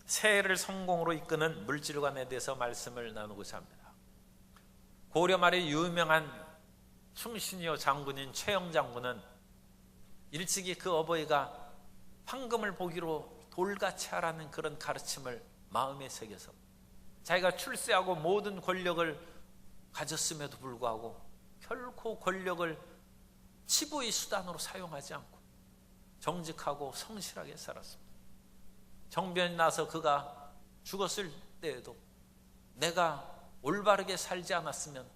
새해를 성공으로 이끄는 물질관에 대해서 말씀을 나누고자 합니다. 고려 말의 유명한 충신이요 장군인 최영 장군은 일찍이 그 어버이가 황금을 보기로 돌같이 하라는 그런 가르침을 마음에 새겨서 자기가 출세하고 모든 권력을 가졌음에도 불구하고 결코 권력을 치부의 수단으로 사용하지 않고 정직하고 성실하게 살았습니다. 정변이 나서 그가 죽었을 때에도 내가 올바르게 살지 않았으면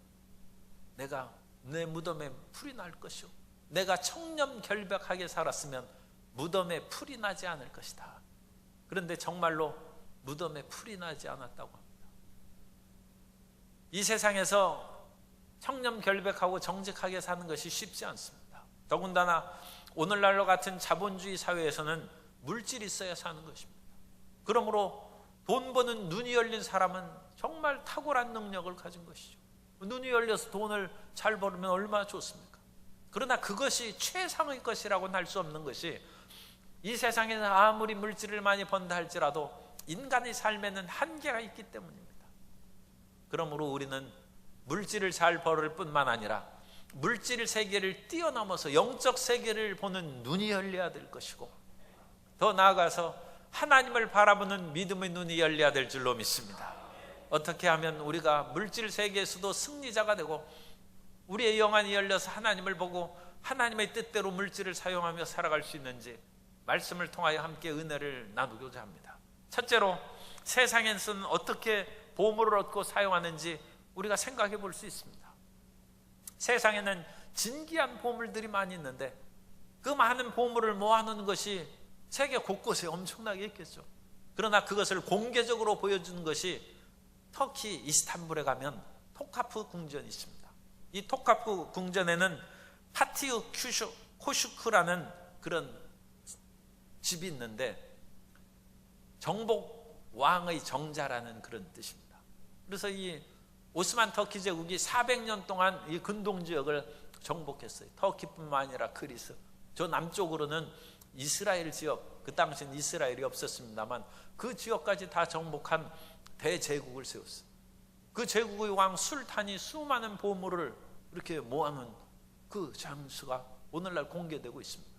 내가 내 무덤에 풀이 날 것이요 내가 청렴결백하게 살았으면 무덤에 풀이 나지 않을 것이다. 그런데 정말로 무덤에 풀이 나지 않았다고 합니다. 이 세상에서 청렴결백하고 정직하게 사는 것이 쉽지 않습니다. 더군다나 오늘날과 같은 자본주의 사회에서는 물질이 있어야 사는 것입니다. 그러므로 돈 버는 눈이 열린 사람은 정말 탁월한 능력을 가진 것이죠. 눈이 열려서 돈을 잘 벌으면 얼마나 좋습니까? 그러나 그것이 최상의 것이라고는 할 수 없는 것이 이 세상에서 아무리 물질을 많이 번다 할지라도 인간의 삶에는 한계가 있기 때문입니다. 그러므로 우리는 물질을 잘 벌을 뿐만 아니라 물질 세계를 뛰어넘어서 영적 세계를 보는 눈이 열려야 될 것이고 더 나아가서 하나님을 바라보는 믿음의 눈이 열려야 될 줄로 믿습니다. 어떻게 하면 우리가 물질 세계에서도 승리자가 되고 우리의 영안이 열려서 하나님을 보고 하나님의 뜻대로 물질을 사용하며 살아갈 수 있는지 말씀을 통하여 함께 은혜를 나누고자 합니다. 첫째로 세상에서는 어떻게 보물을 얻고 사용하는지 우리가 생각해 볼 수 있습니다. 세상에는 진귀한 보물들이 많이 있는데 그 많은 보물을 모아놓는 것이 세계 곳곳에 엄청나게 있겠죠. 그러나 그것을 공개적으로 보여주는 것이 터키 이스탄불에 가면 토카프 궁전이 있습니다. 이 토카프 궁전에는 파티우 코슈크라는 그런 집이 있는데 정복 왕의 정자라는 그런 뜻입니다. 그래서 이 오스만 터키 제국이 400년 동안 이 근동 지역을 정복했어요. 터키뿐만 아니라 그리스, 저 남쪽으로는 이스라엘 지역, 그 당시엔 이스라엘이 없었습니다만 그 지역까지 다 정복한 대제국을 세웠어요. 그 제국의 왕 술탄이 수많은 보물을 이렇게 모아놓은 그 장수가 오늘날 공개되고 있습니다.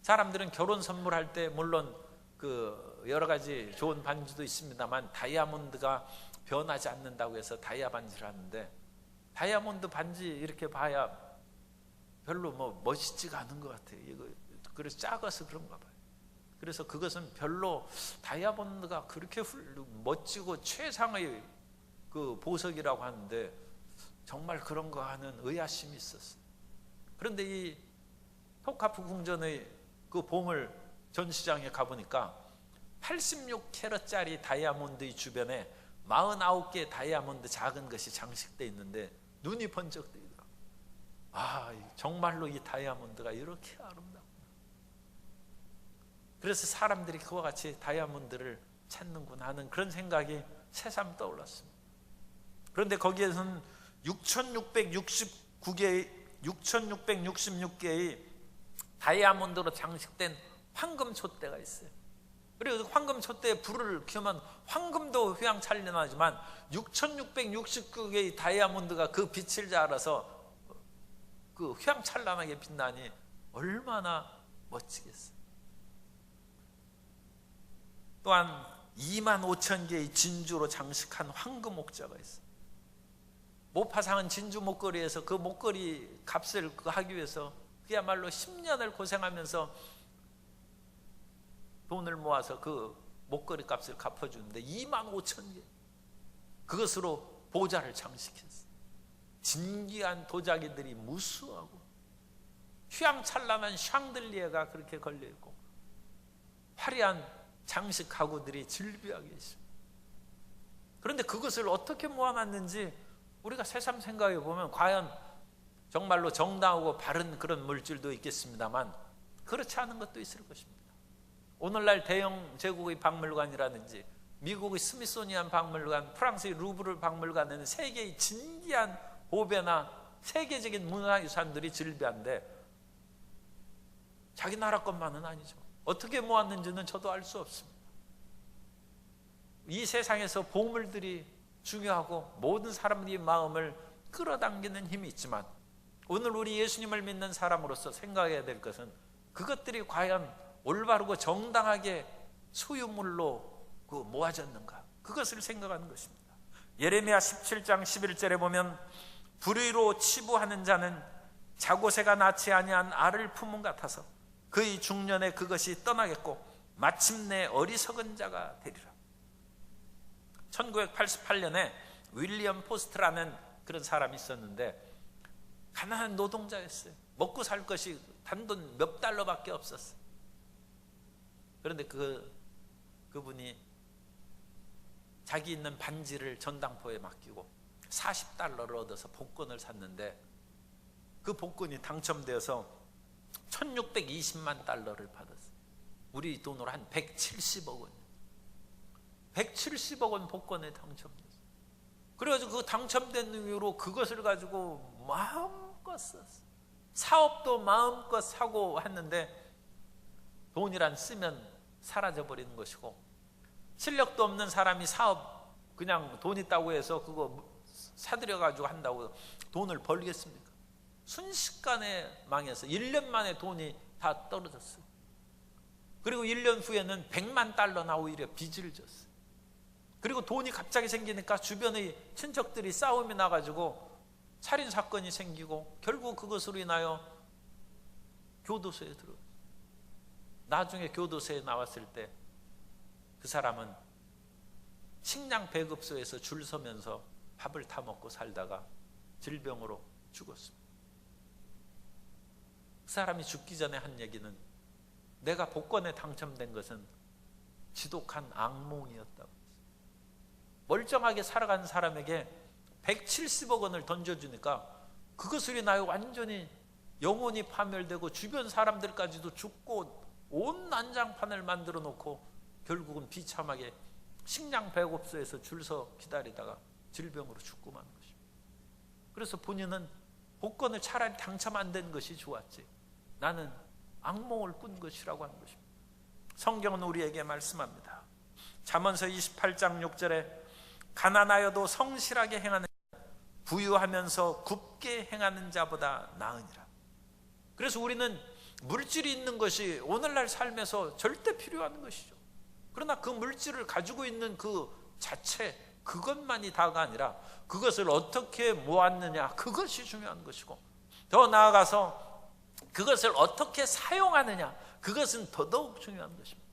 사람들은 결혼 선물할 때 물론 그 여러 가지 좋은 반지도 있습니다만 다이아몬드가 변하지 않는다고 해서 다이아 반지를 하는데 다이아몬드 반지 이렇게 봐야 별로 뭐 멋있지가 않은 것 같아요. 이거 그래서 작아서 그런가 봐요. 그래서 그것은 별로 다이아몬드가 그렇게 멋지고 최상의 그 보석이라고 하는데 정말 그런가 하는 의아심이 있었어요. 그런데 이 토카프 궁전의 그 보물 전시장에 가보니까 86캐럿짜리 다이아몬드의 주변에 49개의 다이아몬드 작은 것이 장식되어 있는데 눈이 번쩍 뜨이더라고요. 아, 정말로 이 다이아몬드가 이렇게 아름답구나. 그래서 사람들이 그와 같이 다이아몬드를 찾는구나 하는 그런 생각이 새삼 떠올랐습니다. 그런데 거기에서는 6666개의 다이아몬드로 장식된 황금 촛대가 있어요. 그리고 황금 촛대에 불을 켜면 황금도 휘황찬란하지만 6669개의 다이아몬드가 그 빛을 자라서 그 휘황찬란하게 빛나니 얼마나 멋지겠어요. 또한 25,000개의 진주로 장식한 황금 옥자가 있어요. 모파상은 진주 목걸이에서 그 목걸이 값을 하기 위해서 그야말로 10년을 고생하면서 돈을 모아서 그 목걸이 값을 갚아주는데 25,000개 그것으로 보좌를 장식했어요. 진귀한 도자기들이 무수하고 휘황찬란한 샹들리에가 그렇게 걸려있고 화려한 장식 가구들이 질비하게 있습니다. 그런데 그것을 어떻게 모아놨는지 우리가 새삼 생각해 보면 과연 정말로 정당하고 바른 그런 물질도 있겠습니다만 그렇지 않은 것도 있을 것입니다. 오늘날 대형 제국의 박물관이라든지 미국의 스미소니안 박물관, 프랑스의 루브르 박물관에는 세계의 진귀한 보배나 세계적인 문화유산들이 즐비한데 자기 나라 것만은 아니죠. 어떻게 모았는지는 저도 알 수 없습니다. 이 세상에서 보물들이 중요하고 모든 사람들의 마음을 끌어당기는 힘이 있지만, 오늘 우리 예수님을 믿는 사람으로서 생각해야 될 것은 그것들이 과연 올바르고 정당하게 소유물로 모아졌는가, 그것을 생각하는 것입니다. 예레미야 17장 11절에 보면 불의로 치부하는 자는 자고새가 낳지 아니한 알을 품은 같아서 그의 중년에 그것이 떠나겠고 마침내 어리석은 자가 되리라. 1988년에 윌리엄 포스트라는 그런 사람이 있었는데 가난한 노동자였어요. 먹고 살 것이 단돈 몇 달러밖에 없었어요. 그런데 그분이 자기 있는 반지를 전당포에 맡기고 40달러를 얻어서 복권을 샀는데, 그 복권이 당첨되어서 1620만 달러를 받았어요. 우리 돈으로 한 170억 원. 170억 원 복권에 당첨됐어요. 그래가지고 그 당첨된 이유로 그것을 가지고 마음껏 썼어요. 사업도 마음껏 사고 했는데, 돈이란 쓰면 사라져버리는 것이고, 실력도 없는 사람이 사업 그냥 돈 있다고 해서 그거 사들여가지고 한다고 돈을 벌겠습니까? 순식간에 망해서 1년 만에 돈이 다 떨어졌어요. 그리고 1년 후에는 100만 달러나 오히려 빚을 졌어요. 그리고 돈이 갑자기 생기니까 주변의 친척들이 싸움이 나가지고 살인사건이 생기고 결국 그것으로 인하여 교도소에 들어갔어요. 나중에 교도소에 나왔을 때 그 사람은 식량 배급소에서 줄 서면서 밥을 타 먹고 살다가 질병으로 죽었습니다. 그 사람이 죽기 전에 한 얘기는, 내가 복권에 당첨된 것은 지독한 악몽이었다고. 멀쩡하게 살아가는 사람에게 170억 원을 던져주니까 그것으로 인하여 완전히 영혼이 파멸되고 주변 사람들까지도 죽고 온 난장판을 만들어 놓고 결국은 비참하게 식량 배급소에서 줄 서 기다리다가 질병으로 죽고 마는 것입니다. 그래서 본인은 복권을 차라리 당첨 안 된 것이 좋았지, 나는 악몽을 꾼 것이라고 하는 것입니다. 성경은 우리에게 말씀합니다. 잠언서 28장 6절에 가난하여도 성실하게 행하는 자, 부유하면서 굽게 행하는 자보다 나으니라. 그래서 우리는 물질이 있는 것이 오늘날 삶에서 절대 필요한 것이죠. 그러나 그 물질을 가지고 있는 그 자체, 그것만이 다가 아니라 그것을 어떻게 모았느냐, 그것이 중요한 것이고, 더 나아가서 그것을 어떻게 사용하느냐, 그것은 더더욱 중요한 것입니다.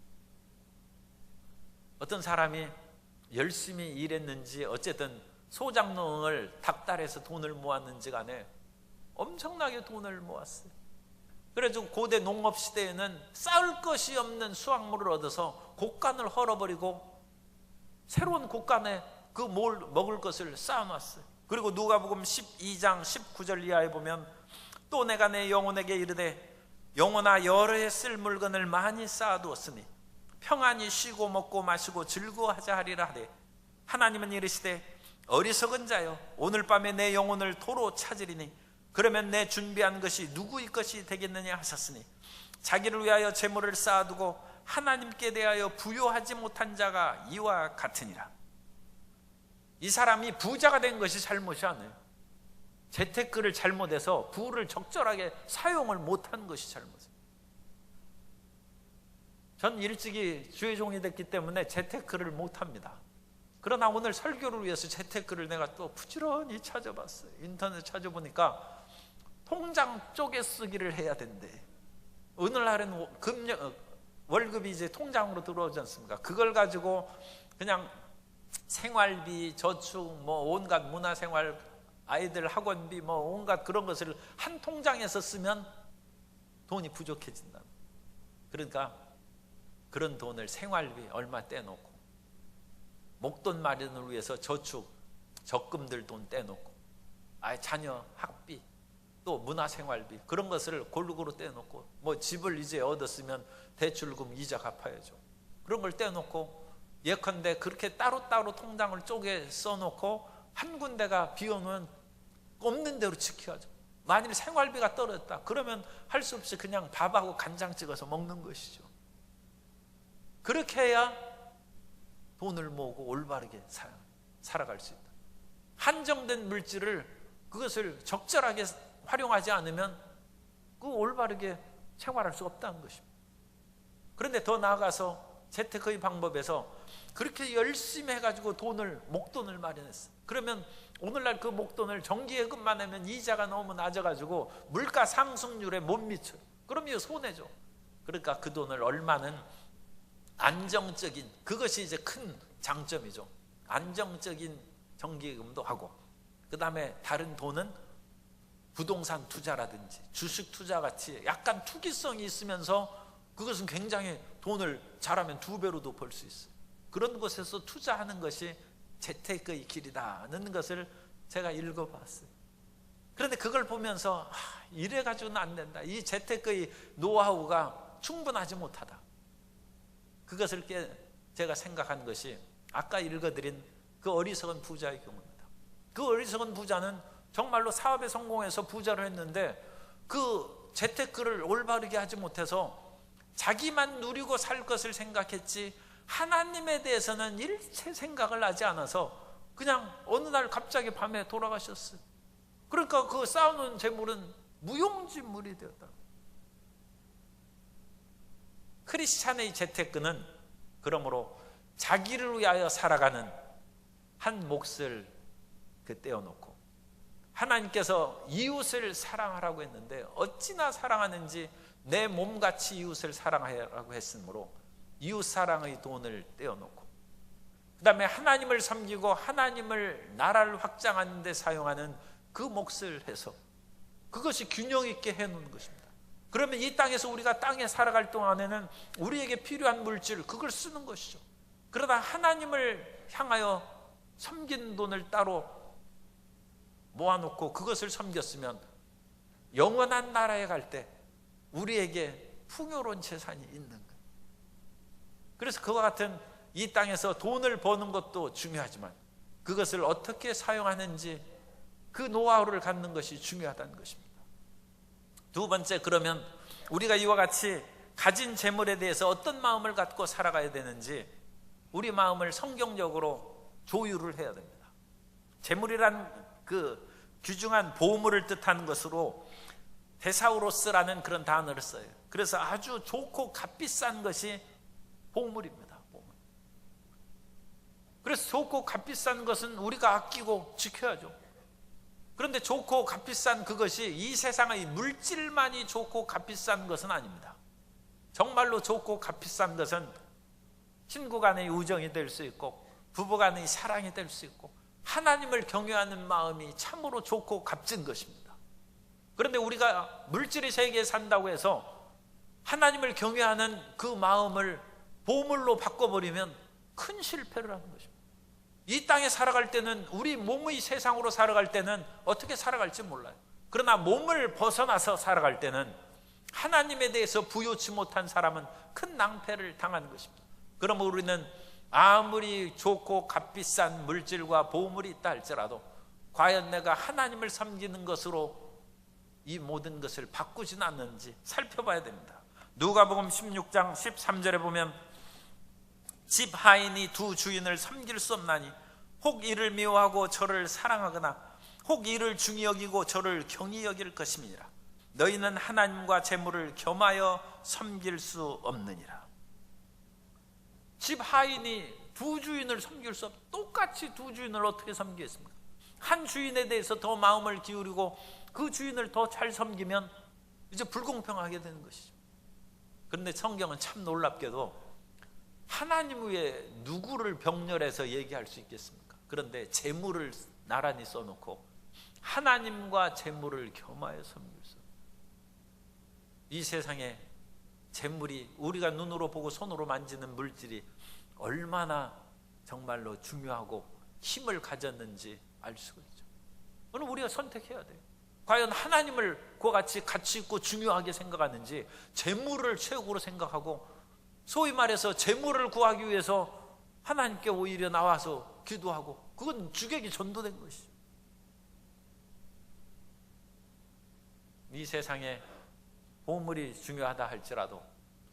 어떤 사람이 열심히 일했는지 어쨌든 소장농을 닥달해서 돈을 모았는지 간에 엄청나게 돈을 모았어요. 그래서 고대 농업시대에는 쌓을 것이 없는 수확물을 얻어서 곡간을 헐어버리고 새로운 곡간에 그 먹을 것을 쌓아놨어요. 그리고 누가복음 12장 19절 이하에 보면, 또 내가 내 영혼에게 이르되 영혼아 여러 해 쓸 물건을 많이 쌓아두었으니 평안히 쉬고 먹고 마시고 즐거워하자 하리라 하되, 하나님은 이르시되 어리석은 자여 오늘 밤에 내 영혼을 도로 찾으리니 그러면 내 준비한 것이 누구의 것이 되겠느냐 하셨으니, 자기를 위하여 재물을 쌓아두고 하나님께 대하여 부요하지 못한 자가 이와 같으니라. 이 사람이 부자가 된 것이 잘못이 아니에요. 재테크를 잘못해서 부를 적절하게 사용을 못한 것이 잘못이에요. 전 일찍이 주의 종이 됐기 때문에 재테크를 못합니다. 그러나 오늘 설교를 위해서 재테크를 내가 또 부지런히 찾아봤어요. 인터넷 찾아보니까 통장 쪼개 쓰기를 해야 된대. 오늘날은 월급이 이제 통장으로 들어오지 않습니까? 그걸 가지고 그냥 생활비, 저축, 온갖 문화생활, 아이들 학원비, 온갖 그런 것을 한 통장에서 쓰면 돈이 부족해진다. 그러니까 그런 돈을 생활비 얼마 떼놓고, 목돈 마련을 위해서 저축, 적금들 돈 떼놓고, 자녀 학비, 또 문화생활비, 그런 것을 골고루 떼놓고, 집을 이제 얻었으면 대출금 이자 갚아야죠. 그런 걸 떼놓고, 예컨대 그렇게 따로따로 통장을 쪼개 써놓고 한 군데가 비어놓으면 없는 대로 지켜야죠. 만일 생활비가 떨어졌다 그러면 할 수 없이 그냥 밥하고 간장 찍어서 먹는 것이죠. 그렇게 해야 돈을 모으고 올바르게 살아갈 수 있다. 한정된 물질을 그것을 적절하게 활용하지 않으면 그 올바르게 생활할 수 없다는 것입니다. 그런데 더 나아가서 재테크의 방법에서 그렇게 열심히 해가지고 목돈을 마련했어요. 그러면 오늘날 그 목돈을 정기예금만 하면 이자가 너무 낮아가지고 물가 상승률에 못 미쳐요. 그럼 이거 손해죠. 그러니까 그 돈을 얼마는 안정적인, 그것이 이제 큰 장점이죠. 안정적인 정기예금도 하고, 그 다음에 다른 돈은 부동산 투자라든지 주식 투자 같이 약간 투기성이 있으면서 그것은 굉장히 돈을 잘하면 2배로도 벌 수 있어요. 그런 곳에서 투자하는 것이 재테크의 길이다는 것을 제가 읽어봤어요. 그런데 그걸 보면서 이래가지고는 안 된다. 이 재테크의 노하우가 충분하지 못하다. 그것을 제가 생각한 것이 아까 읽어드린 그 어리석은 부자의 경우입니다. 그 어리석은 부자는 정말로 사업에 성공해서 부자를 했는데 그 재테크를 올바르게 하지 못해서 자기만 누리고 살 것을 생각했지 하나님에 대해서는 일체 생각을 하지 않아서 그냥 어느 날 갑자기 밤에 돌아가셨어요. 그러니까 그 쌓아놓은 재물은 무용지물이 되었다. 크리스찬의 재테크는 그러므로 자기를 위하여 살아가는 한 몫을 떼어놓고 하나님께서 이웃을 사랑하라고 했는데 어찌나 사랑하는지 내 몸같이 이웃을 사랑하라고 했으므로 이웃사랑의 돈을 떼어놓고 그 다음에 하나님을 섬기고 하나님을 나라를 확장하는 데 사용하는 그 몫을 해서 그것이 균형 있게 해놓는 것입니다. 그러면 이 땅에서 우리가 땅에 살아갈 동안에는 우리에게 필요한 물질 그걸 쓰는 것이죠. 그러다 하나님을 향하여 섬긴 돈을 따로 모아놓고 그것을 섬겼으면 영원한 나라에 갈 때 우리에게 풍요로운 재산이 있는 거예요. 그래서 그와 같은 이 땅에서 돈을 버는 것도 중요하지만 그것을 어떻게 사용하는지 그 노하우를 갖는 것이 중요하다는 것입니다. 두 번째, 그러면 우리가 이와 같이 가진 재물에 대해서 어떤 마음을 갖고 살아가야 되는지 우리 마음을 성경적으로 조율을 해야 됩니다. 재물이란 그 귀중한 보물을 뜻하는 것으로 데사우로스라는 그런 단어를 써요. 그래서 아주 좋고 값비싼 것이 보물입니다. 보물. 그래서 좋고 값비싼 것은 우리가 아끼고 지켜야죠. 그런데 좋고 값비싼 그것이 이 세상의 물질만이 좋고 값비싼 것은 아닙니다. 정말로 좋고 값비싼 것은 친구 간의 우정이 될 수 있고 부부 간의 사랑이 될 수 있고 하나님을 경외하는 마음이 참으로 좋고 값진 것입니다. 그런데 우리가 물질의 세계에 산다고 해서 하나님을 경외하는 그 마음을 보물로 바꿔버리면 큰 실패를 하는 것입니다. 이 땅에 살아갈 때는 우리 몸의 세상으로 살아갈 때는 어떻게 살아갈지 몰라요. 그러나 몸을 벗어나서 살아갈 때는 하나님에 대해서 부요치 못한 사람은 큰 낭패를 당하는 것입니다. 그러면 우리는 아무리 좋고 값비싼 물질과 보물이 있다 할지라도 과연 내가 하나님을 섬기는 것으로 이 모든 것을 바꾸지는 않는지 살펴봐야 됩니다. 누가복음 16장 13절에 보면 집 하인이 두 주인을 섬길 수 없나니 혹 이를 미워하고 저를 사랑하거나 혹 이를 중히 여기고 저를 경히 여길 것임이니라. 너희는 하나님과 재물을 겸하여 섬길 수 없느니라. 집 하인이 두 주인을 섬길 수 똑같이 두 주인을 어떻게 섬기겠습니까? 한 주인에 대해서 더 마음을 기울이고 그 주인을 더 잘 섬기면 이제 불공평하게 되는 것이죠. 그런데 성경은 참 놀랍게도 하나님 위에 누구를 병렬해서 얘기할 수 있겠습니까? 그런데 재물을 나란히 써놓고 하나님과 재물을 겸하여 섬길 수. 이 세상에 재물이 우리가 눈으로 보고 손으로 만지는 물질이 얼마나 정말로 중요하고 힘을 가졌는지 알 수가 있죠. 그럼 우리가 선택해야 돼요. 과연 하나님을 그와 같이 가치 있고 중요하게 생각하는지 재물을 최고로 생각하고 소위 말해서 재물을 구하기 위해서 하나님께 오히려 나와서 기도하고 그건 주객이 전도된 것이죠. 이 세상에 보물이 중요하다 할지라도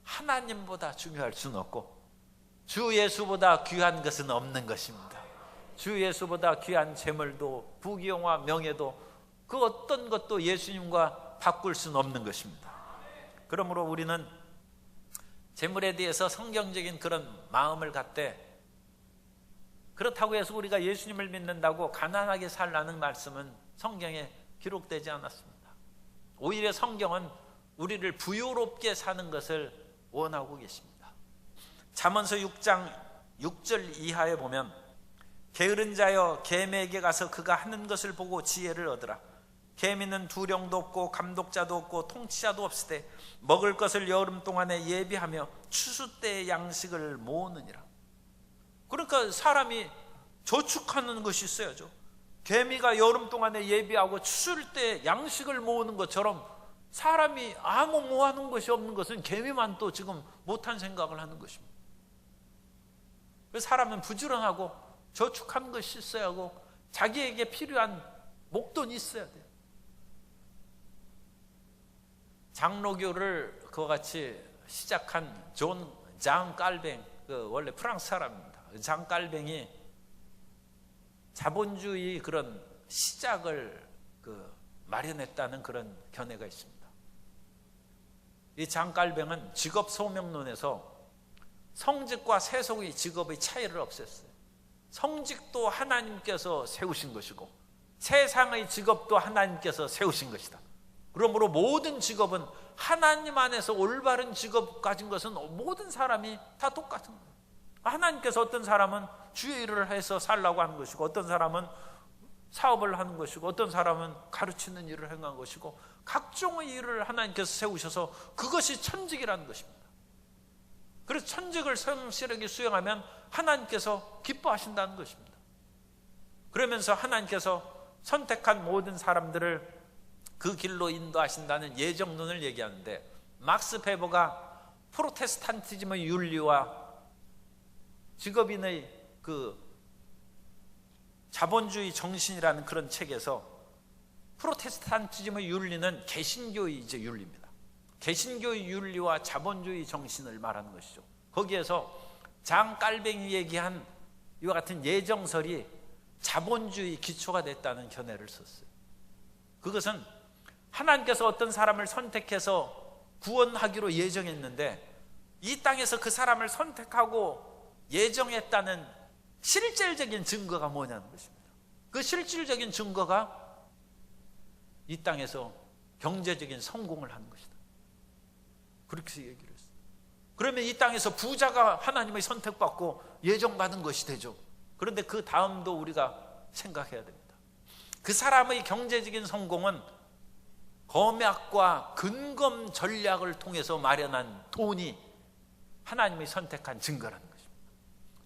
하나님보다 중요할 수는 없고 주 예수보다 귀한 것은 없는 것입니다. 주 예수보다 귀한 재물도 부귀영화 명예도 그 어떤 것도 예수님과 바꿀 수는 없는 것입니다. 그러므로 우리는 재물에 대해서 성경적인 그런 마음을 갖되, 그렇다고 해서 우리가 예수님을 믿는다고 가난하게 살라는 말씀은 성경에 기록되지 않았습니다. 오히려 성경은 우리를 부요롭게 사는 것을 원하고 계십니다. 잠언서 6장 6절 이하에 보면, 게으른 자여 개미에게 가서 그가 하는 것을 보고 지혜를 얻으라. 개미는 두령도 없고 감독자도 없고 통치자도 없으되 먹을 것을 여름 동안에 예비하며 추수 때의 양식을 모으느니라. 그러니까 사람이 저축하는 것이 있어야죠. 개미가 여름 동안에 예비하고 추수일 때 양식을 모으는 것처럼 사람이 아무 모아놓은 것이 없는 것은 개미만 또 지금 못한 생각을 하는 것입니다. 그래서 사람은 부지런하고 저축하는 것이 있어야 하고 자기에게 필요한 목돈이 있어야 돼요. 장로교를 그와 같이 시작한 장 깔뱅, 원래 프랑스 사람입니다. 장 깔뱅이 자본주의 그런 시작을 마련했다는 그런 견해가 있습니다. 이 장 깔뱅은 직업 소명론에서 성직과 세속의 직업의 차이를 없앴어요. 성직도 하나님께서 세우신 것이고 세상의 직업도 하나님께서 세우신 것이다. 그러므로 모든 직업은 하나님 안에서 올바른 직업 가진 것은 모든 사람이 다 똑같은 거예요. 하나님께서 어떤 사람은 주의 일을 해서 살라고 하는 것이고, 어떤 사람은 사업을 하는 것이고, 어떤 사람은 가르치는 일을 행한 것이고, 각종의 일을 하나님께서 세우셔서 그것이 천직이라는 것입니다. 그래서 천직을 성실하게 수행하면 하나님께서 기뻐하신다는 것입니다. 그러면서 하나님께서 선택한 모든 사람들을 그 길로 인도하신다는 예정론을 얘기하는데, 막스 베버가 프로테스탄티즘의 윤리와 직업인의 그 자본주의 정신이라는 그런 책에서 프로테스탄티즘의 윤리는 개신교의 이제 윤리입니다. 개신교의 윤리와 자본주의 정신을 말하는 것이죠. 거기에서 장 깔뱅이 얘기한 이와 같은 예정설이 자본주의 기초가 됐다는 견해를 썼어요. 그것은 하나님께서 어떤 사람을 선택해서 구원하기로 예정했는데 이 땅에서 그 사람을 선택하고 예정했다는 실질적인 증거가 뭐냐는 것입니다. 그 실질적인 증거가 이 땅에서 경제적인 성공을 하는 것이다. 그렇게 얘기를 했어요. 그러면 이 땅에서 부자가 하나님의 선택받고 예정받은 것이 되죠. 그런데 그 다음도 우리가 생각해야 됩니다. 그 사람의 경제적인 성공은 검약과 근검 전략을 통해서 마련한 돈이 하나님이 선택한 증거라는 것입니다.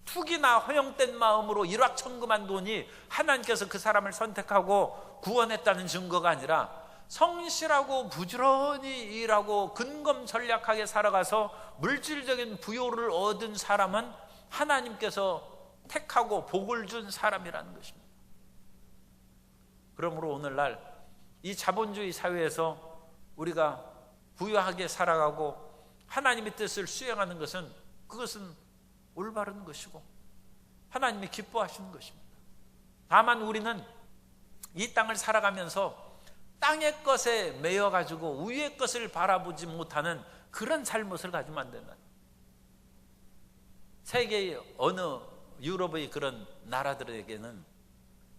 투기나 허영된 마음으로 일확천금한 돈이 하나님께서 그 사람을 선택하고 구원했다는 증거가 아니라 성실하고 부지런히 일하고 근검 전략하게 살아가서 물질적인 부요를 얻은 사람은 하나님께서 택하고 복을 준 사람이라는 것입니다. 그러므로 오늘날 이 자본주의 사회에서 우리가 부유하게 살아가고 하나님의 뜻을 수행하는 것은 그것은 올바른 것이고 하나님이 기뻐하시는 것입니다. 다만 우리는 이 땅을 살아가면서 땅의 것에 매여가지고 위의 것을 바라보지 못하는 그런 잘못을 가지면 안 된다. 세계의 어느 유럽의 그런 나라들에게는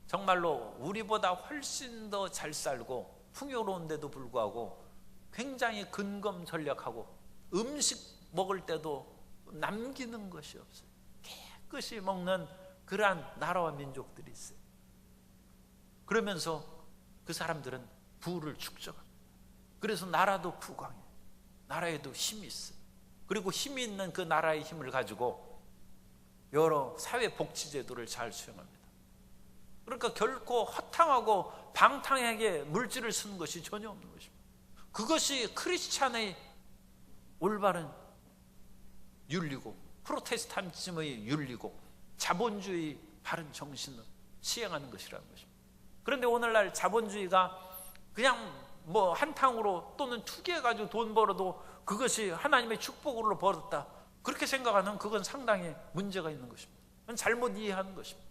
정말로 우리보다 훨씬 더 잘 살고 풍요로운데도 불구하고 굉장히 근검 전략하고 음식 먹을 때도 남기는 것이 없어요. 깨끗이 먹는 그러한 나라와 민족들이 있어요. 그러면서 그 사람들은 부를 축적합니다. 그래서 나라도 부강해요. 나라에도 힘이 있어요. 그리고 힘이 있는 그 나라의 힘을 가지고 여러 사회복지제도를 잘 수행합니다. 그러니까 결코 허탕하고 방탕하게 물질을 쓰는 것이 전혀 없는 것입니다. 그것이 크리스찬의 올바른 윤리고 프로테스탄티즘의 윤리고 자본주의 바른 정신을 시행하는 것이라는 것입니다. 그런데 오늘날 자본주의가 그냥 뭐 한탕으로 또는 투기해가지고 돈 벌어도 그것이 하나님의 축복으로 벌었다, 그렇게 생각하는 그건 상당히 문제가 있는 것입니다. 그건 잘못 이해하는 것입니다.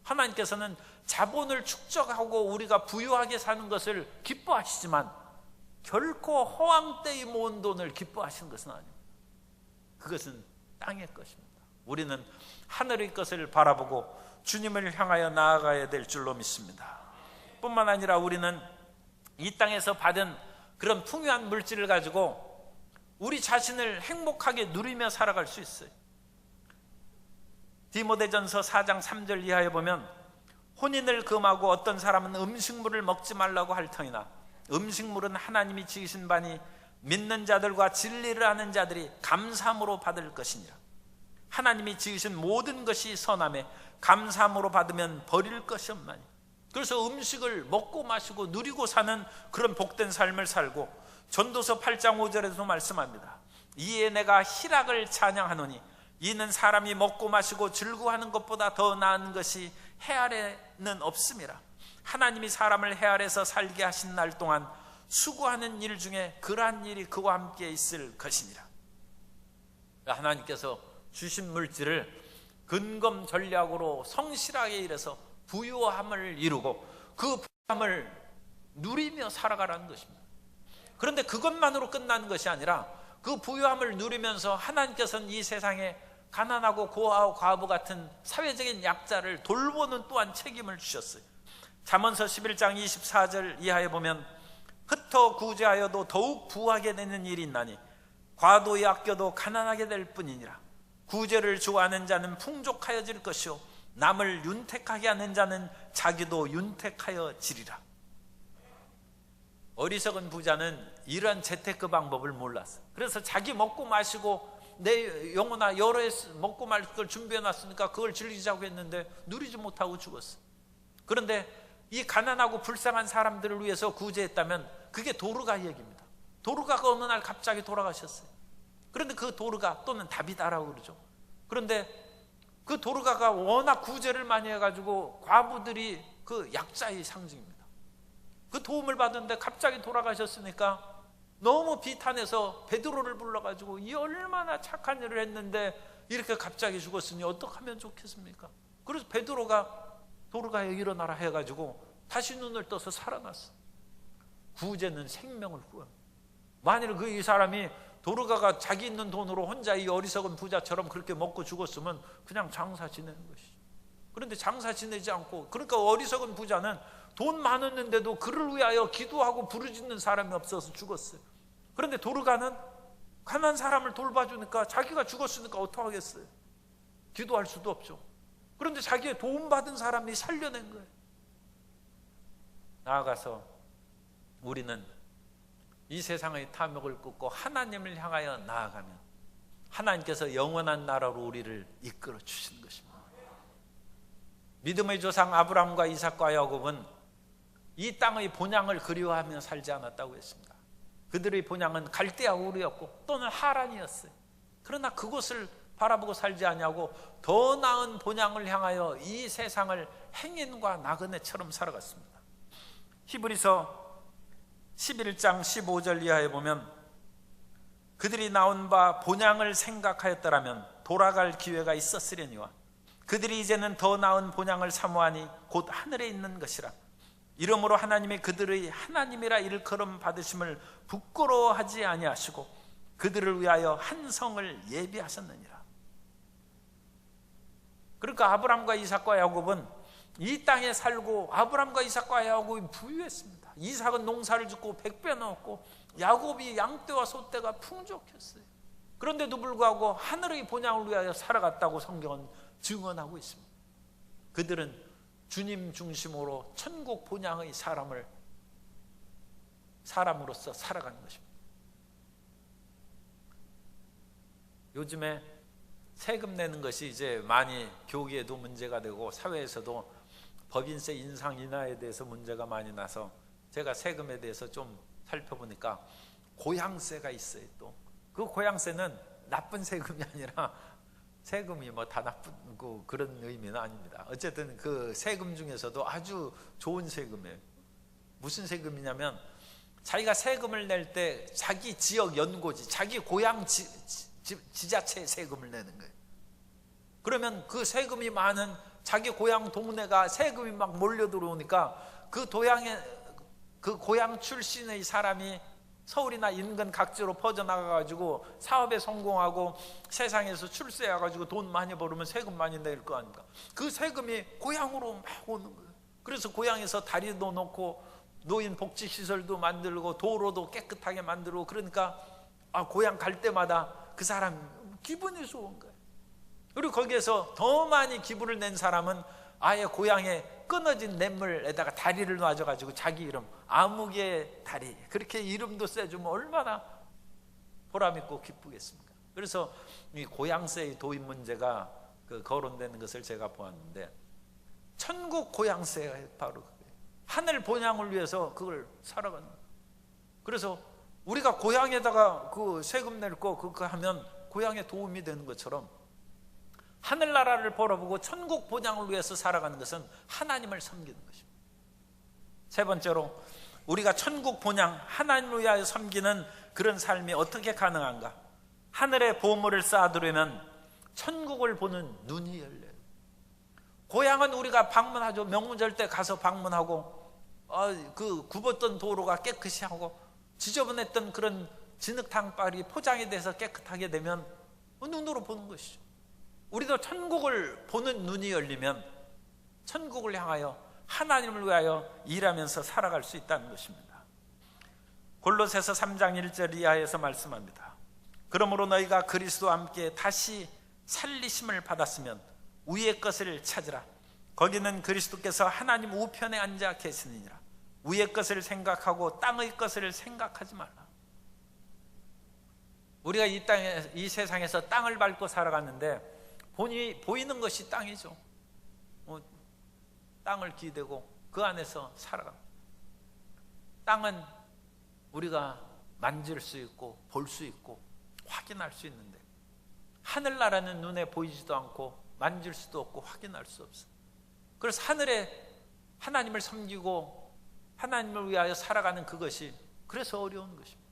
하나님께서는 자본을 축적하고 우리가 부유하게 사는 것을 기뻐하시지만 결코 허황 때에 모은 돈을 기뻐하시는 것은 아닙니다. 그것은 땅의 것입니다. 우리는 하늘의 것을 바라보고 주님을 향하여 나아가야 될 줄로 믿습니다. 뿐만 아니라 우리는 이 땅에서 받은 그런 풍요한 물질을 가지고 우리 자신을 행복하게 누리며 살아갈 수 있어요. 디모데전서 4장 3절 이하에 보면 혼인을 금하고 어떤 사람은 음식물을 먹지 말라고 할 터이나 음식물은 하나님이 지으신 바니 믿는 자들과 진리를 아는 자들이 감사함으로 받을 것이니라. 하나님이 지으신 모든 것이 선하매 감사함으로 받으면 버릴 것이 없나니. 그래서 음식을 먹고 마시고 누리고 사는 그런 복된 삶을 살고, 전도서 8장 5절에도 말씀합니다. 이에 내가 희락을 찬양하노니 이는 사람이 먹고 마시고 즐거워하는 것보다 더 나은 것이 해 아래는 없음이라. 하나님이 사람을 해 아래서 살게 하신 날 동안 수고하는 일 중에 그러한 일이 그와 함께 있을 것이니라. 하나님께서 주신 물질을 근검전략으로 성실하게 일해서 부유함을 이루고 그 부유함을 누리며 살아가라는 것입니다. 그런데 그것만으로 끝나는 것이 아니라 그 부유함을 누리면서 하나님께서는 이 세상에 가난하고 고아와 과부 같은 사회적인 약자를 돌보는 또한 책임을 주셨어요. 잠언서 11장 24절 이하에 보면 흩어 구제하여도 더욱 부하게 되는 일이 있나니 과도히 아껴도 가난하게 될 뿐이니라. 구제를 좋아하는 자는 풍족하여질 것이요 남을 윤택하게 하는 자는 자기도 윤택하여지리라. 어리석은 부자는 이러한 재테크 방법을 몰랐어요. 그래서 자기 먹고 마시고 내 영혼아 여러 해 먹고 말 걸 준비해 놨으니까 그걸 즐기자고 했는데 누리지 못하고 죽었어요. 그런데 이 가난하고 불쌍한 사람들을 위해서 구제했다면 그게 도르가 얘기입니다. 도르가가 어느 날 갑자기 돌아가셨어요. 그런데 그 도르가 또는 다비다라고 그러죠. 그런데 그 도르가가 워낙 구제를 많이 해가지고 과부들이 그 약자의 상징입니다. 그 도움을 받았는데 갑자기 돌아가셨으니까 너무 비탄해서 베드로를 불러가지고 이 얼마나 착한 일을 했는데 이렇게 갑자기 죽었으니 어떻게 하면 좋겠습니까? 그래서 베드로가 도르가에 일어나라 해가지고 다시 눈을 떠서 살아났어. 구제는 생명을 구합니다. 만일 이 사람이 도르가가 자기 있는 돈으로 혼자 이 어리석은 부자처럼 그렇게 먹고 죽었으면 그냥 장사 지내는 것이죠. 그런데 장사 지내지 않고, 그러니까 어리석은 부자는 돈 많았는데도 그를 위하여 기도하고 부르짖는 사람이 없어서 죽었어요. 그런데 도르가는 가난한 사람을 돌봐주니까 자기가 죽었으니까 어떡하겠어요? 기도할 수도 없죠. 그런데 자기의 도움받은 사람이 살려낸 거예요. 나아가서 우리는 이 세상의 탐욕을 끊고 하나님을 향하여 나아가면 하나님께서 영원한 나라로 우리를 이끌어 주시는 것입니다. 믿음의 조상 아브라함과 이삭과 야곱은 이 땅의 본향을 그리워하며 살지 않았다고 했습니다. 그들의 본향은 갈대아 우르였고 또는 하란이었어요. 그러나 그곳을 바라보고 살지 아니하고 더 나은 본향을 향하여 이 세상을 행인과 나그네처럼 살아갔습니다. 히브리서 11장 15절 이하에 보면 그들이 나온 바 본향을 생각하였더라면 돌아갈 기회가 있었으려니와 그들이 이제는 더 나은 본향을 사모하니 곧 하늘에 있는 것이라. 이러므로 하나님이 그들의 하나님이라 일컬음 받으심을 부끄러워하지 아니하시고 그들을 위하여 한 성을 예비하셨느니라. 그러니까 아브라함과 이삭과 야곱은 이 땅에 살고 아브라함과 이삭과 야곱이 부유했습니다. 이삭은 농사를 짓고 100배 넣었고 야곱이 양떼와 소떼가 풍족했어요. 그런데도 불구하고 하늘의 본향을 위하여 살아갔다고 성경은 증언하고 있습니다. 그들은 주님 중심으로 천국 본향의 사람으로서 살아가는 것입니다. 요즘에 세금 내는 것이 이제 많이 교계에도 문제가 되고 사회에서도 법인세 인상 인하에 대해서 문제가 많이 나서 제가 세금에 대해서 좀 살펴보니까 고향세가 있어요. 또 그 고향세는 나쁜 세금이 아니라 세금이 뭐 다 나쁘고 그런 의미는 아닙니다. 어쨌든 그 세금 중에서도 아주 좋은 세금이에요. 무슨 세금이냐면 자기가 세금을 낼 때 자기 지역 연고지, 자기 고향 지자체에 세금을 내는 거예요. 그러면 그 세금이 많은 자기 고향 동네가 세금이 막 몰려 들어오니까 그 고향 출신의 사람이 서울이나 인근 각지로 퍼져나가가지고 사업에 성공하고 세상에서 출세해가지고 돈 많이 벌으면 세금 많이 낼 거 아닙니까? 그 세금이 고향으로 막 오는 거예요. 그래서 고향에서 다리도 놓고 노인 복지시설도 만들고 도로도 깨끗하게 만들고, 그러니까 고향 갈 때마다 그 사람 기분이 좋은 거예요. 그리고 거기에서 더 많이 기부를 낸 사람은 아예 고향에 끊어진 냇물에다가 다리를 놔줘가지고 자기 이름 아무개 다리, 그렇게 이름도 써주면 얼마나 보람있고 기쁘겠습니까? 그래서 이 고향세의 도입 문제가 거론되는 것을 제가 보았는데, 천국 고향세가 바로 그거예요. 하늘 본향을 위해서 그걸 살아가는 거예요. 그래서 우리가 고향에다가 그 세금 낼 거 그거 하면 고향에 도움이 되는 것처럼 하늘나라를 바라보고 천국 본향을 위해서 살아가는 것은 하나님을 섬기는 것입니다. 세 번째로, 우리가 천국 본향 하나님을 위하여 섬기는 그런 삶이 어떻게 가능한가? 하늘의 보물을 쌓아두려면 천국을 보는 눈이 열려요. 고향은 우리가 방문하죠. 명문절 때 가서 방문하고 그 굽었던 도로가 깨끗이 하고 지저분했던 그런 진흙탕발이 포장이 돼서 깨끗하게 되면 눈으로 보는 것이죠. 우리도 천국을 보는 눈이 열리면 천국을 향하여 하나님을 위하여 일하면서 살아갈 수 있다는 것입니다. 골로새서 3장 1절 이하에서 말씀합니다. 그러므로 너희가 그리스도와 함께 다시 살리심을 받았으면 위의 것을 찾으라. 거기는 그리스도께서 하나님 우편에 앉아 계시느니라. 위의 것을 생각하고 땅의 것을 생각하지 말라. 우리가 이 세상에서 땅을 밟고 살아갔는데 보이는 것이 땅이죠. 땅을 기대고 그 안에서 살아갑니다. 땅은 우리가 만질 수 있고 볼 수 있고 확인할 수 있는데, 하늘나라는 눈에 보이지도 않고 만질 수도 없고 확인할 수 없어요. 그래서 하늘에 하나님을 섬기고 하나님을 위하여 살아가는 그것이 그래서 어려운 것입니다.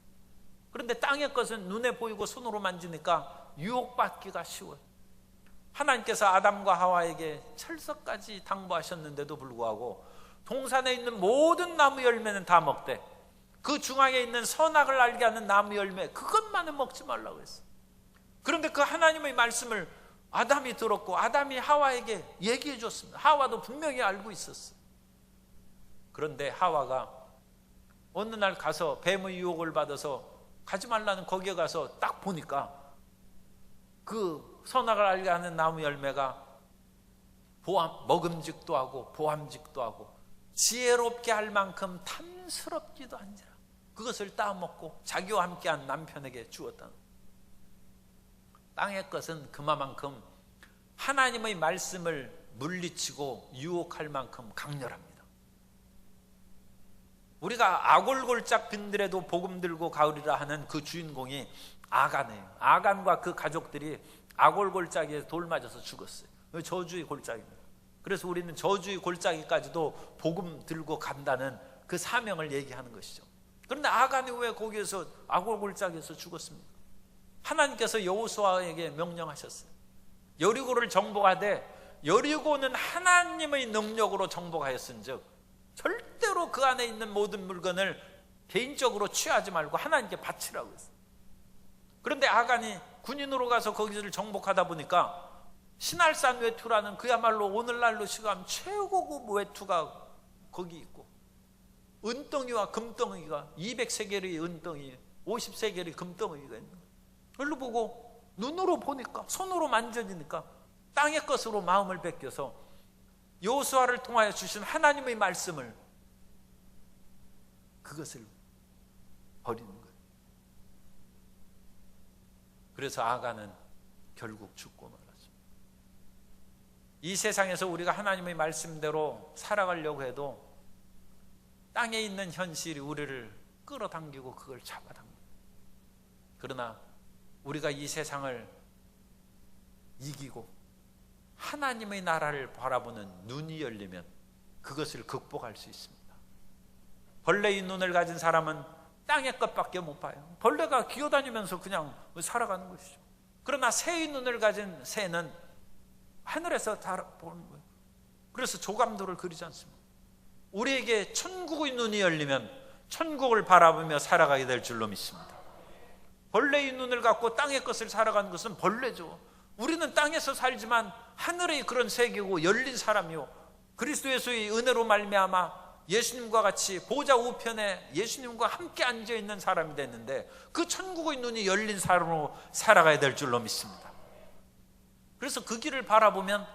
그런데 땅의 것은 눈에 보이고 손으로 만지니까 유혹받기가 쉬워요. 하나님께서 아담과 하와에게 철석까지 당부하셨는데도 불구하고 동산에 있는 모든 나무 열매는 다 먹되 그 중앙에 있는 선악을 알게 하는 나무 열매 그것만은 먹지 말라고 했어요. 그런데 그 하나님의 말씀을 아담이 들었고 아담이 하와에게 얘기해 줬습니다. 하와도 분명히 알고 있었어요. 그런데 하와가 어느 날 가서 뱀의 유혹을 받아서 가지 말라는 거기에 가서 딱 보니까 그 선악을 알게 하는 나무 열매가 먹음직도 하고 보암직도 하고 지혜롭게 할 만큼 탐스럽지도 않니라. 그것을 따먹고 자기와 함께한 남편에게 주었다. 땅의 것은 그만큼 하나님의 말씀을 물리치고 유혹할 만큼 강렬합니다. 우리가 아골골짝 빈들에도 복음 들고 가으리라 하는 그 주인공이 아간이에요. 아간과 그 가족들이 아골골짜기에 돌 맞아서 죽었어요. 저주의 골짜기입니다. 그래서 우리는 저주의 골짜기까지도 복음 들고 간다는 그 사명을 얘기하는 것이죠. 그런데 아간이 왜 거기에서 아골골짜기에서 죽었습니까? 하나님께서 여호수아에게 명령하셨어요. 여리고를 정복하되 여리고는 하나님의 능력으로 정복하였은즉 절대로 그 안에 있는 모든 물건을 개인적으로 취하지 말고 하나님께 바치라고 했어요. 그런데 아간이 군인으로 가서 거기를 정복하다 보니까 신할산 외투라는 그야말로 오늘날로 시가하면 최고급 외투가 거기 있고 은덩이와 금덩이가 200세겔의 은덩이 50세겔의 금덩이가 있는 거예요. 그걸로 보고 눈으로 보니까 손으로 만져지니까 땅의 것으로 마음을 뺏겨서 여호수아를 통하여 주신 하나님의 말씀을 그것을 버리는 거예요. 그래서 아간은 결국 죽고 말았습니다. 이 세상에서 우리가 하나님의 말씀대로 살아가려고 해도 땅에 있는 현실이 우리를 끌어당기고 그걸 잡아당깁니다. 그러나 우리가 이 세상을 이기고 하나님의 나라를 바라보는 눈이 열리면 그것을 극복할 수 있습니다. 벌레의 눈을 가진 사람은 땅의 것밖에 못 봐요. 벌레가 기어다니면서 그냥 살아가는 것이죠. 그러나 새의 눈을 가진 새는 하늘에서 다 보는 거예요. 그래서 조감도를 그리지 않습니다. 우리에게 천국의 눈이 열리면 천국을 바라보며 살아가게 될 줄로 믿습니다. 벌레의 눈을 갖고 땅의 것을 살아가는 것은 벌레죠. 우리는 땅에서 살지만 하늘의 그런 세계고 열린 사람이요, 그리스도 예수의 은혜로 말미암아 예수님과 같이 보좌 우편에 예수님과 함께 앉아있는 사람이 됐는데, 그 천국의 눈이 열린 사람으로 살아가야 될 줄로 믿습니다. 그래서 그 길을 바라보면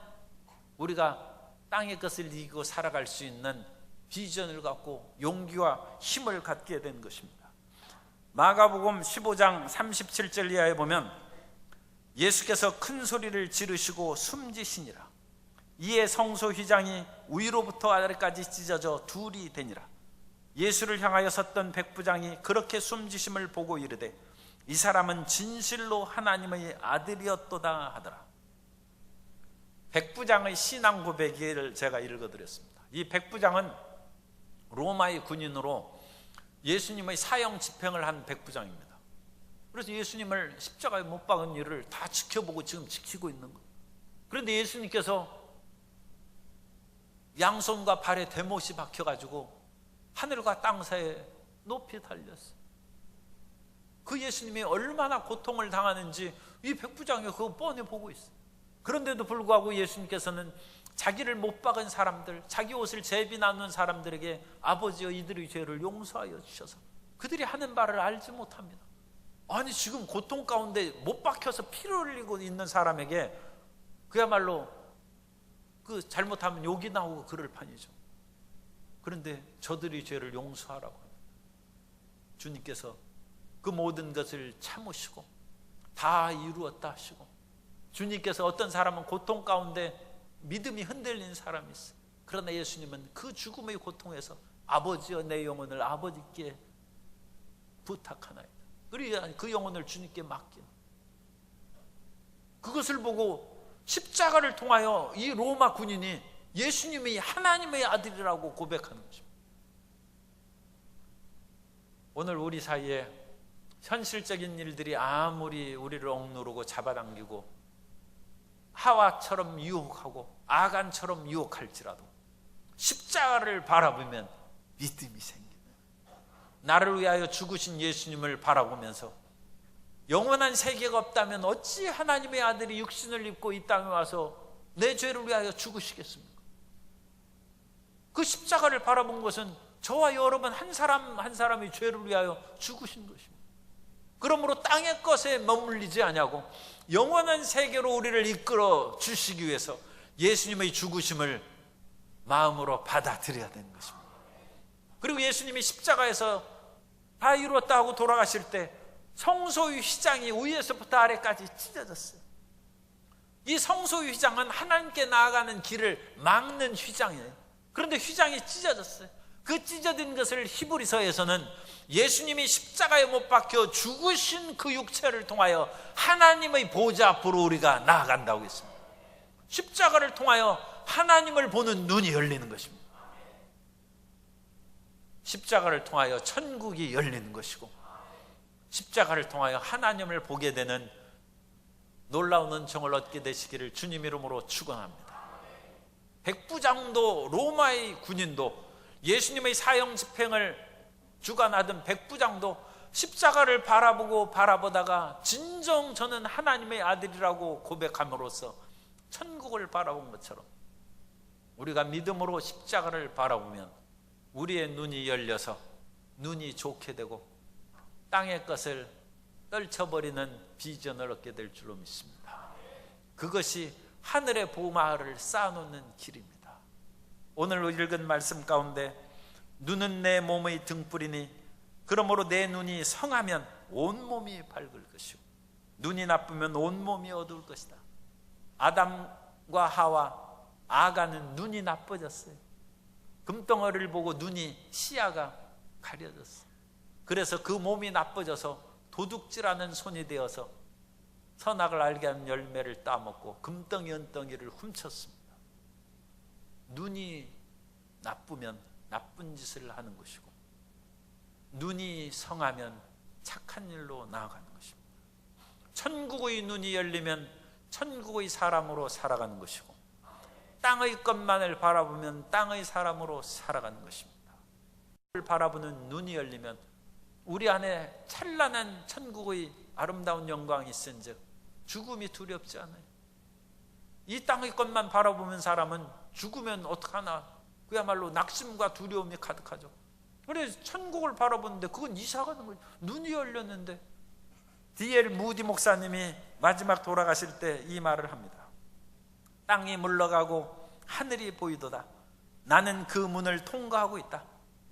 우리가 땅의 것을 이기고 살아갈 수 있는 비전을 갖고 용기와 힘을 갖게 되는 것입니다. 마가복음 15장 37절 이하에 보면 예수께서 큰 소리를 지르시고 숨지시니라. 이에 성소 휘장이 위로부터 아래까지 찢어져 둘이 되니라. 예수를 향하여 섰던 백부장이 그렇게 숨지심을 보고 이르되 이 사람은 진실로 하나님의 아들이었도다 하더라. 백부장의 신앙 고백을 제가 읽어드렸습니다. 이 백부장은 로마의 군인으로 예수님의 사형 집행을 한 백부장입니다. 그래서 예수님을 십자가에 못 박은 일을 다 지켜보고 지금 지키고 있는 거예요. 그런데 예수님께서 양손과 발에 대못이 박혀가지고 하늘과 땅 사이에 높이 달렸어요. 그 예수님이 얼마나 고통을 당하는지 이 백부장이 그거 뻔히 보고 있어요. 그런데도 불구하고 예수님께서는 자기를 못 박은 사람들, 자기 옷을 제비 나눈 사람들에게 아버지여 이들의 죄를 용서하여 주셔서, 그들이 하는 바를 알지 못합니다. 아니 지금 고통 가운데 못 박혀서 피를 흘리고 있는 사람에게 그야말로 그 잘못하면 욕이 나오고 그럴 판이죠. 그런데 저들의 죄를 용서하라고 합니다. 주님께서 그 모든 것을 참으시고 다 이루었다 하시고, 주님께서 어떤 사람은 고통 가운데 믿음이 흔들린 사람이 있어요. 그러나 예수님은 그 죽음의 고통에서 아버지여 내 영혼을 아버지께 부탁하나이다. 그리고 그 영혼을 주님께 맡기는, 그것을 보고 십자가를 통하여 이 로마 군인이 예수님이 하나님의 아들이라고 고백하는 것입니다. 오늘 우리 사이에 현실적인 일들이 아무리 우리를 억누르고 잡아당기고 하와처럼 유혹하고 아간처럼 유혹할지라도 십자가를 바라보면 믿음이 생기는, 나를 위하여 죽으신 예수님을 바라보면서 영원한 세계가 없다면 어찌 하나님의 아들이 육신을 입고 이 땅에 와서 내 죄를 위하여 죽으시겠습니까? 그 십자가를 바라본 것은 저와 여러분 한 사람 한 사람이 죄를 위하여 죽으신 것입니다. 그러므로 땅의 것에 머물리지 아니하고 영원한 세계로 우리를 이끌어 주시기 위해서 예수님의 죽으심을 마음으로 받아들여야 되는 것입니다. 그리고 예수님이 십자가에서 다 이루었다 하고 돌아가실 때 성소의 휘장이 위에서부터 아래까지 찢어졌어요. 이 성소의 휘장은 하나님께 나아가는 길을 막는 휘장이에요. 그런데 휘장이 찢어졌어요. 그 찢어진 것을 히브리서에서는 예수님이 십자가에 못 박혀 죽으신 그 육체를 통하여 하나님의 보좌 앞으로 우리가 나아간다고 했습니다. 십자가를 통하여 하나님을 보는 눈이 열리는 것입니다. 십자가를 통하여 천국이 열리는 것이고, 십자가를 통하여 하나님을 보게 되는 놀라운 은총을 얻게 되시기를 주님 이름으로 축원합니다. 백부장도, 로마의 군인도, 예수님의 사형 집행을 주관하던 백부장도 십자가를 바라보다가 진정 저는 하나님의 아들이라고 고백함으로써 천국을 바라본 것처럼 우리가 믿음으로 십자가를 바라보면 우리의 눈이 열려서 눈이 좋게 되고 땅의 것을 떨쳐버리는 비전을 얻게 될 줄로 믿습니다. 그것이 하늘의 보마를 쌓아놓는 길입니다. 오늘 읽은 말씀 가운데 눈은 내 몸의 등불이니 그러므로 내 눈이 성하면 온몸이 밝을 것이고 눈이 나쁘면 온몸이 어두울 것이다. 아담과 하와, 아가는 눈이 나빠졌어요. 금덩어리를 보고 눈이, 시야가 가려졌어요. 그래서 그 몸이 나빠져서 도둑질하는 손이 되어서 선악을 알게 하는 열매를 따먹고 금덩이 은덩이를 훔쳤습니다. 눈이 나쁘면 나쁜 짓을 하는 것이고 눈이 성하면 착한 일로 나아가는 것입니다. 천국의 눈이 열리면 천국의 사람으로 살아가는 것이고, 땅의 것만을 바라보면 땅의 사람으로 살아가는 것입니다. 바라보는 눈이 열리면 우리 안에 찬란한 천국의 아름다운 영광이 있은즉 죽음이 두렵지 않아요. 이 땅의 것만 바라보는 사람은 죽으면 어떡하나, 그야말로 낙심과 두려움이 가득하죠. 그래서 천국을 바라보는데 그건 이상한 거예요. 눈이 열렸는데. D.L. 무디 목사님이 마지막 돌아가실 때 이 말을 합니다. 땅이 물러가고 하늘이 보이도다. 나는 그 문을 통과하고 있다.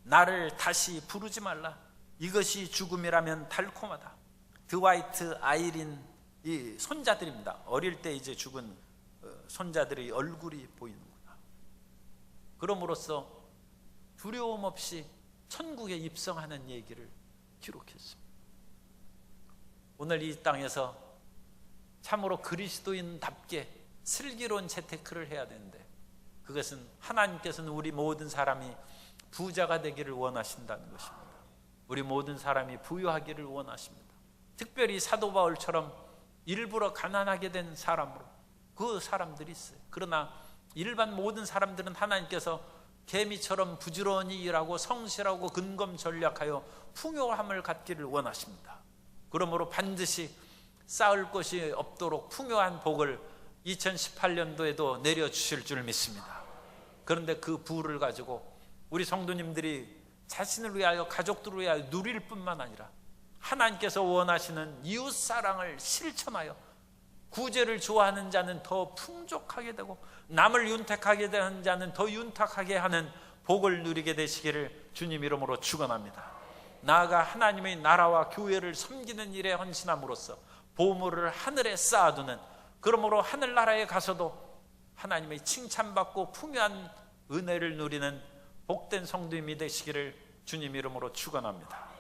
나를 다시 부르지 말라. 이것이 죽음이라면 달콤하다. 드와이트 아이린 이 손자들입니다. 어릴 때 이제 죽은 손자들의 얼굴이 보이는구나. 그럼으로써 두려움 없이 천국에 입성하는 얘기를 기록했습니다. 오늘 이 땅에서 참으로 그리스도인답게 슬기로운 재테크를 해야 되는데, 그것은 하나님께서는 우리 모든 사람이 부자가 되기를 원하신다는 것입니다. 우리 모든 사람이 부유하기를 원하십니다. 특별히 사도 바울처럼 일부러 가난하게 된 사람으로 그 사람들이 있어요. 그러나 일반 모든 사람들은 하나님께서 개미처럼 부지런히 일하고 성실하고 근검전략하여 풍요함을 갖기를 원하십니다. 그러므로 반드시 쌓을 것이 없도록 풍요한 복을 2018년도에도 내려주실 줄 믿습니다. 그런데 그 부를 가지고 우리 성도님들이 자신을 위하여, 가족들을 위하여 누릴 뿐만 아니라 하나님께서 원하시는 이웃사랑을 실천하여 구제를 좋아하는 자는 더 풍족하게 되고 남을 윤택하게 되는 자는 더 윤탁하게 하는 복을 누리게 되시기를 주님 이름으로 축원합니다. 나아가 하나님의 나라와 교회를 섬기는 일에 헌신함으로써 보물을 하늘에 쌓아두는, 그러므로 하늘나라에 가서도 하나님의 칭찬받고 풍요한 은혜를 누리는 복된 성도님이 되시기를 주님 이름으로 축원합니다.